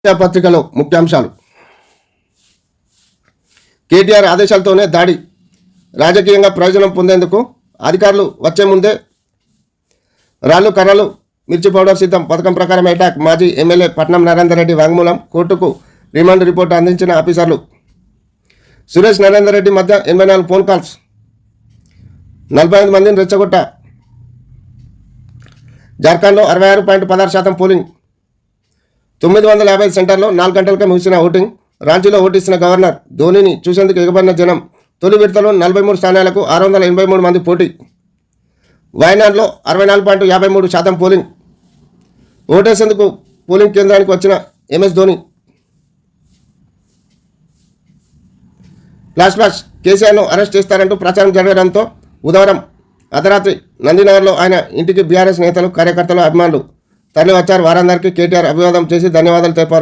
పత్రికలో ముఖ్యాంశాలు. కేటీఆర్ ఆదేశాలతోనే దాడి, రాజకీయంగా ప్రయోజనం పొందేందుకు అధికారులు వచ్చే ముందే రాళ్లు కర్రలు మిర్చి పౌడర్ సిద్ధం. పథకం ప్రకారం అటాక్. మాజీ ఎమ్మెల్యే పట్నం నరేందర్ రెడ్డి వాంగ్మూలం. కోర్టుకు రిమాండ్ రిపోర్టు అందించిన ఆఫీసర్లు. సురేష్ నరేందర్ రెడ్డి మధ్య 84 ఫోన్ కాల్స్. 45 మందిని రెచ్చగొట్ట. జార్ఖండ్లో 66.16% పోలింగ్. 950 సెంటర్లో 4 గంటలకే ముగిసిన ఓటింగ్. రాంచీలో ఓటిస్తున్న గవర్నర్. ధోనీని చూసేందుకు ఎగబడిన జనం. తొలి విడతలో 43 స్థానాలకు 683 మంది పోటీ. వయనాడ్లో 64.53% పోలింగ్. ఓటేసేందుకు పోలింగ్ కేంద్రానికి వచ్చిన ఎంఎస్ ధోని. ఫ్లాష్ కేసీఆర్ను అరెస్ట్ చేస్తారంటూ ప్రచారం జరగడంతో బుధవారం అర్ధరాత్రి నందినగర్లో ఆయన ఇంటికి బీఆర్ఎస్ నేతలు, కార్యకర్తలు, అభిమానులు తరలి వచ్చారు. వారందరికీ కేటీఆర్ అభివాదం చేసి ధన్యవాదాలు తెలిపారు.